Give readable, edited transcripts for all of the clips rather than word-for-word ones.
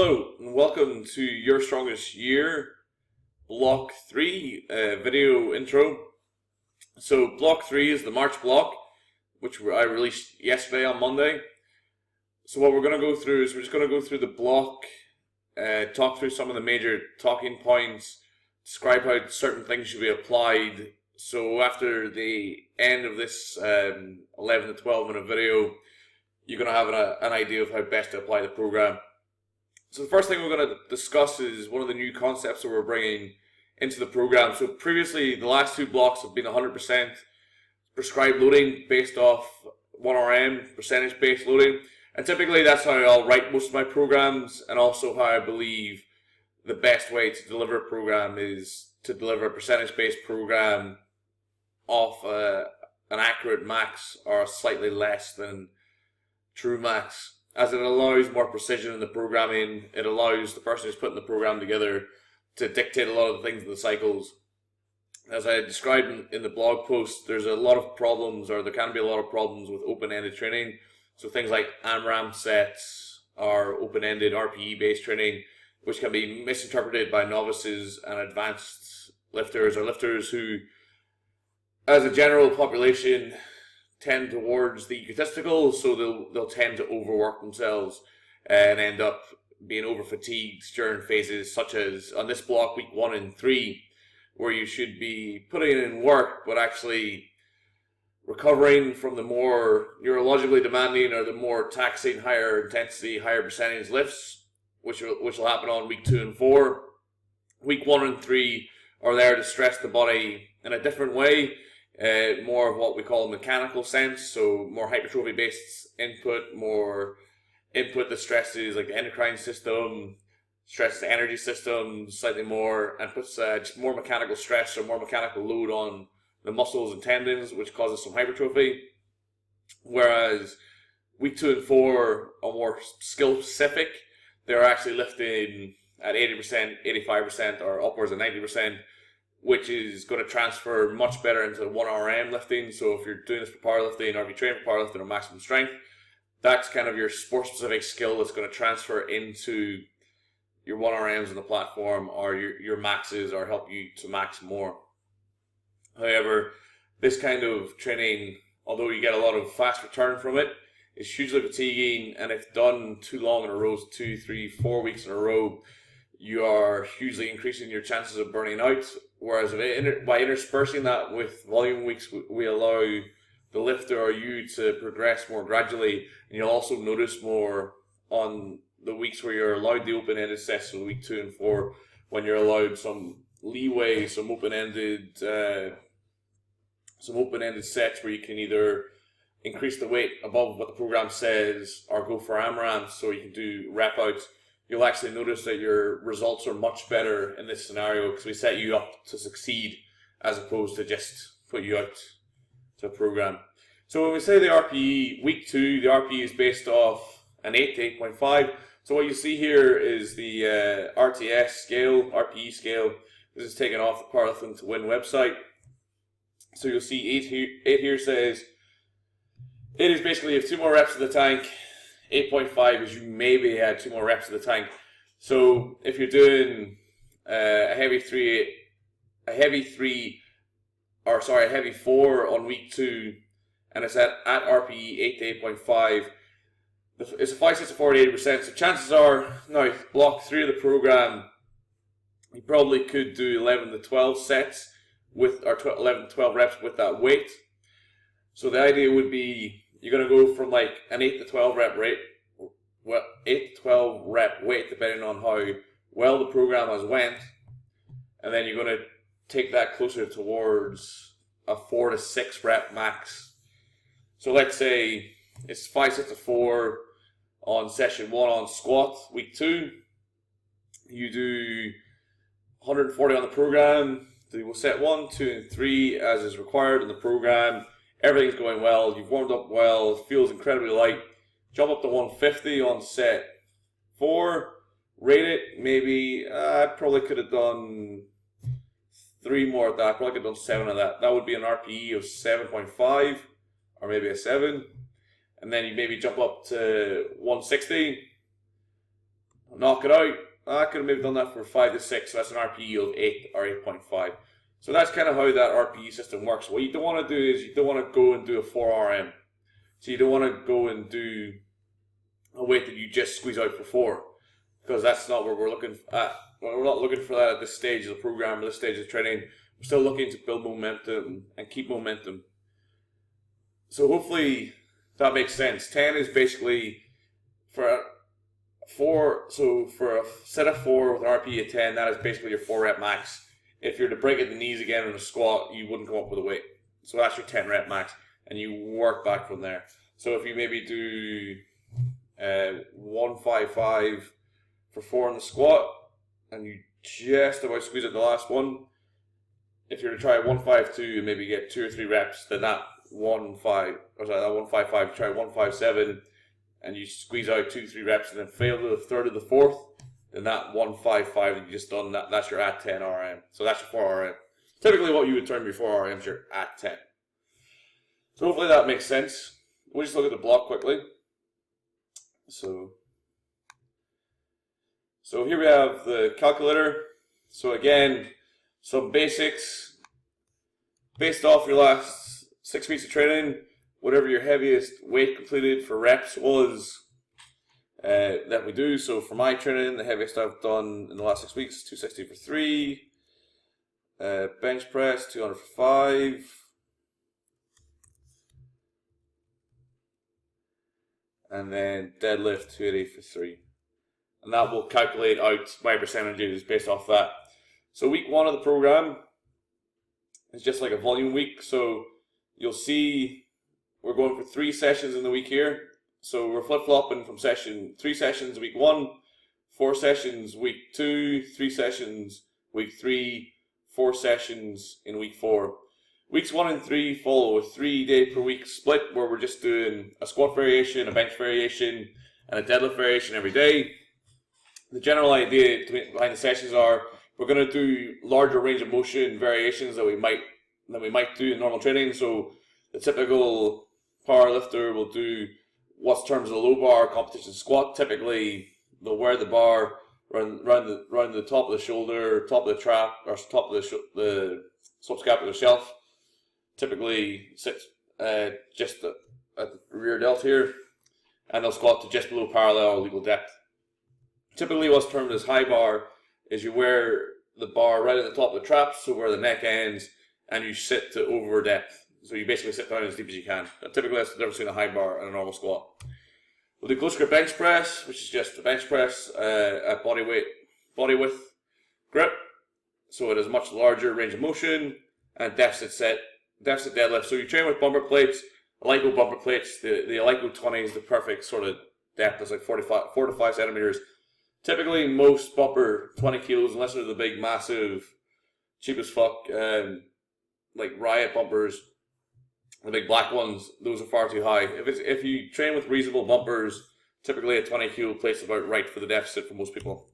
Hello and welcome to Your Strongest Year Block 3 video intro. So Block 3 is the March block, which I released yesterday on Monday. So what we're going to go through is we're just going to go through the block, talk through some of the major talking points, describe how certain things should be applied. So after the end of this 11 to 12 minute video, you're going to have an idea of how best to apply the program. So the first thing we're going to discuss is one of the new concepts that we're bringing into the program. So previously, the last two blocks have been 100% prescribed loading based off 1RM, percentage-based loading. And typically that's how I'll write most of my programs, and also how I believe the best way to deliver a program is to deliver a percentage-based program off an accurate max or slightly less than true max, as it allows more precision in the programming. It allows the person who's putting the program together to dictate a lot of the things in the cycles. As I described in the blog post, there's a lot of problems, or there can be a lot of problems with open-ended training. So things like AMRAM sets or open-ended RPE-based training, which can be misinterpreted by novices and advanced lifters, or lifters who, as a general population, tend towards the egotistical, so they'll tend to overwork themselves and end up being over fatigued during phases such as on this block, week 1 and 3, where you should be putting in work but actually recovering from the more neurologically demanding or the more taxing, higher intensity, higher percentage lifts, which will happen on week 2 and 4. Week 1 and 3 are there to stress the body in a different way. More of what we call mechanical sense, so more hypertrophy based input, more input that stresses like the endocrine system, stresses the energy system slightly more, and puts just more mechanical stress or more mechanical load on the muscles and tendons, which causes some hypertrophy. Whereas week 2 and 4 are more skill specific. They're actually lifting at 80%, 85%, or upwards of 90%. Which is going to transfer much better into 1RM lifting. So if you're doing this for powerlifting, or if you train for powerlifting or maximum strength, that's kind of your sport-specific skill that's going to transfer into your 1RMs on the platform, or your maxes, or help you to max more. However, this kind of training, although you get a lot of fast return from it, is hugely fatiguing, and if done too long in a row, 2, 3, 4 weeks in a row, you are hugely increasing your chances of burning out. Whereas by interspersing that with volume weeks, we allow the lifter or you to progress more gradually, and you'll also notice more on the weeks where you're allowed the open-ended sets, so week 2 and 4, when you're allowed some leeway, some open-ended sets where you can either increase the weight above what the program says or go for AMRAM, so you can do rep outs. You'll actually notice that your results are much better in this scenario because we set you up to succeed as opposed to just put you out to a program. So when we say the RPE, week 2, the RPE is based off an 8 to 8.5. So what you see here is the RTS scale, RPE scale. This is taken off the Powerlifting to Win website. So you'll see 8 here says, 8 is basically you have 2 more reps of the tank. 8.5 is you maybe add 2 more reps of the tank. So if you're doing a heavy 4 on week 2, and it's at RPE 8 to 8.5, it's a 5 sets of 40-80%. So chances are, now block 3 of the program, you probably could do 11 to 12 sets with, or 11 to 12 reps with that weight. So the idea would be, you're going to go from like an 8 to 12 rep rate, 8 to 12 rep weight, depending on how well the program has went, and then you're going to take that closer towards a 4 to 6 rep max. So let's say it's 5 sets of 4 on session 1 on squat, week 2. You do 140 on the program. So we'll set 1, 2, and 3 as is required in the program. Everything's going well, you've warmed up well, it feels incredibly light. Jump up to 150 on set 4, rate it, maybe, I probably could have done 3 more at that, probably could have done 7 of that. That would be an RPE of 7.5, or maybe a 7. And then you maybe jump up to 160, knock it out. I could have maybe done that for 5 to 6, so that's an RPE of 8 or 8.5. So that's kind of how that RPE system works. What you don't want to do is you don't want to go and do a 4 RM. So you don't want to go and do a weight that you just squeeze out for 4, because that's not what we're looking at. We're not looking for that at this stage of the program, or this stage of training. We're still looking to build momentum and keep momentum. So hopefully that makes sense. 10 is basically for 4. So for a set of 4 with an RPE of 10, that is basically your 4 rep max. If you're to break at the knees again in a squat, you wouldn't come up with a weight. So that's your 10 rep max, and you work back from there. So if you maybe do 155 for 4 in the squat, and you just about squeeze out the last one, if you're to try 152 and maybe get 2 or 3 reps, then that 155, you try 157, and you squeeze out 2 to 3 reps, and then fail to the third or the fourth, then that 155 that you just done, that's your at 10 RM. So that's your 4 RM. Typically what you would term before RM is your at 10. So hopefully that makes sense. We'll just look at the block quickly. So here we have the calculator. So again, some basics. Based off your last 6 weeks of training, whatever your heaviest weight completed for reps was, that we do. So for my training, the heaviest I've done in the last 6 weeks, 260 for 3. Bench press, 200 for 5. And then deadlift, 280 for 3. And that will calculate out my percentages based off that. So week 1 of the program is just like a volume week. So you'll see we're going for 3 sessions in the week here. So we're flip-flopping from 3 sessions week 1, 4 sessions week 2, 3 sessions week 3, 4 sessions in week 4. Weeks 1 and 3 follow a 3-day per week split where we're just doing a squat variation, a bench variation, and a deadlift variation every day. The general idea behind the sessions are we're going to do larger range of motion variations that we might do in normal training. So the typical powerlifter will do what's termed as a low bar competition squat. Typically, they'll wear the bar around the top of the shoulder, top of the trap, or top of the subscapular shelf. Typically sits just at the rear delt here, and they'll squat to just below parallel or legal depth. Typically what's termed as high bar is you wear the bar right at the top of the trap, so where the neck ends, and you sit to over depth. So you basically sit down as deep as you can. But typically that's the difference between a high bar and a normal squat. We'll do close grip bench press, which is just a bench press at body width grip. So it has a much larger range of motion, and deficit deadlift. So you train with bumper plates, Alico bumper plates. The Alico 20 is the perfect sort of depth. It's like 4 to 5 centimeters. Typically, most bumper 20 kilos, unless they're the big, massive, cheap as fuck, like Riot bumpers, the big black ones, those are far too high. If you train with reasonable bumpers, typically a 20 kilo plate's about right for the deficit for most people.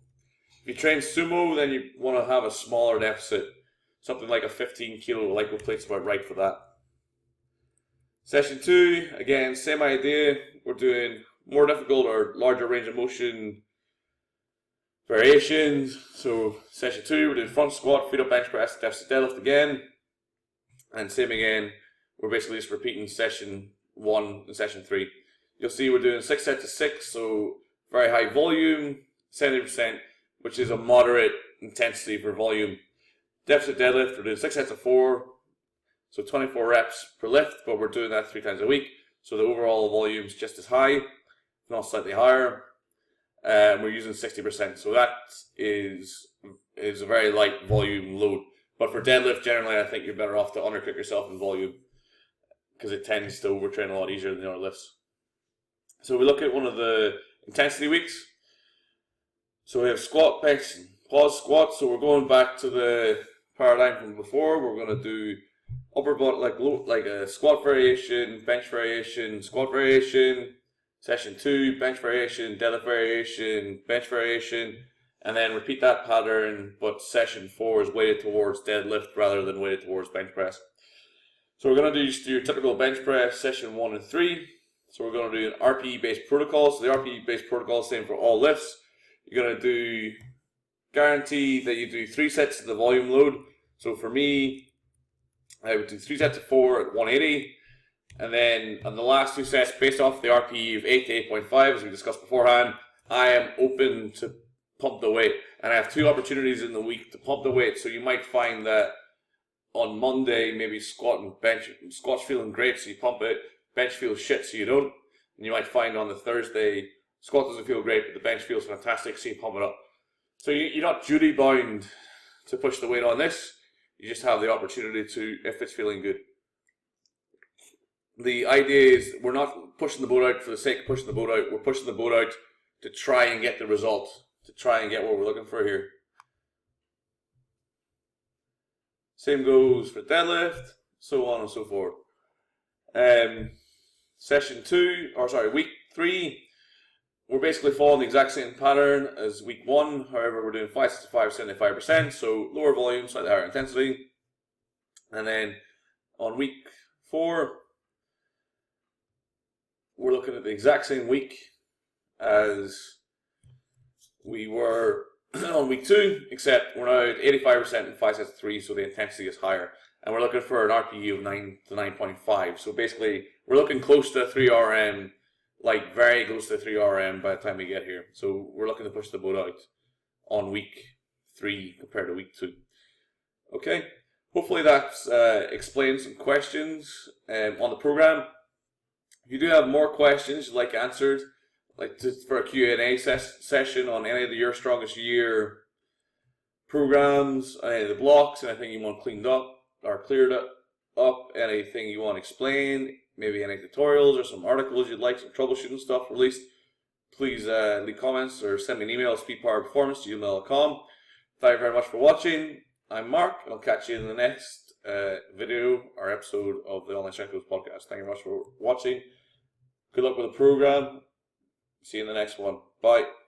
If you train sumo, then you want to have a smaller deficit. Something like a 15 kilo Alico plate's about right for that. Session 2, again, same idea. We're doing more difficult or larger range of motion variations. So session 2, we're doing front squat, feet up bench press, deficit deadlift again. And same again, we're basically just repeating session 1 and session 3. You'll see we're doing 6 sets of 6, so very high volume, 70%, which is a moderate intensity for volume. Deficit deadlift, we're doing 6 sets of 4, so 24 reps per lift, but we're doing that 3 times a week. So the overall volume is just as high, if not slightly higher. And we're using 60%, so that is a very light volume load. But for deadlift, generally, I think you're better off to undercook yourself in volume because it tends to overtrain a lot easier than the other lifts. So we look at one of the intensity weeks. So we have squat, bench, and pause squat. So we're going back to the paradigm from before. We're going to do upper body, like a squat variation, bench variation, squat variation. Session 2, bench variation, deadlift variation, bench variation, and then repeat that pattern, but session 4 is weighted towards deadlift rather than weighted towards bench press. So we're going to do just your typical bench press, session 1 and 3. So we're going to do an RPE-based protocol. So the RPE-based protocol is the same for all lifts. you're going to do, guarantee that you do 3 sets of the volume load. So for me, I would do 3 sets of 4 at 180. And then on the last 2 sets, based off the RPE of 8 to 8.5, as we discussed beforehand, I am open to pump the weight. And I have 2 opportunities in the week to pump the weight. So you might find that on Monday, maybe squat and bench, squat's feeling great, so you pump it. Bench feels shit, so you don't. And you might find on the Thursday, squat doesn't feel great, but the bench feels fantastic, so you pump it up. So you're not duty bound to push the weight on this. You just have the opportunity to, if it's feeling good. The idea is we're not pushing the boat out for the sake of pushing the boat out. We're pushing the boat out to try and get the result, to try and get what we're looking for here. Same goes for deadlift, so on and so forth. Week 3, we're basically following the exact same pattern as week 1. However, we're doing 5 sets of 5, 75%, so lower volume, slightly higher intensity. And then on week 4, we're looking at the exact same week as we were on week 2, except we're now at 85% and 5 sets of 3, so the intensity is higher. And we're looking for an RPE of 9 to 9.5. So basically, we're looking close to 3 RM, like very close to 3 RM by the time we get here. So we're looking to push the boat out on week 3 compared to week 2. Okay, hopefully that explains some questions on the program. If you do have more questions you'd like answered, like for a Q&A session on any of the Your Strongest Year programs, any of the blocks, anything you want cleaned up or cleared up, anything you want explained, maybe any tutorials or some articles you'd like, some troubleshooting stuff released, please leave comments or send me an email at speedpowerperformance@gmail.com. Thank you very much for watching. I'm Mark. I'll catch you in the next video or episode of the Online Strength Coach podcast. Thank you very much for watching. Good luck with the program. See you in the next one. Bye.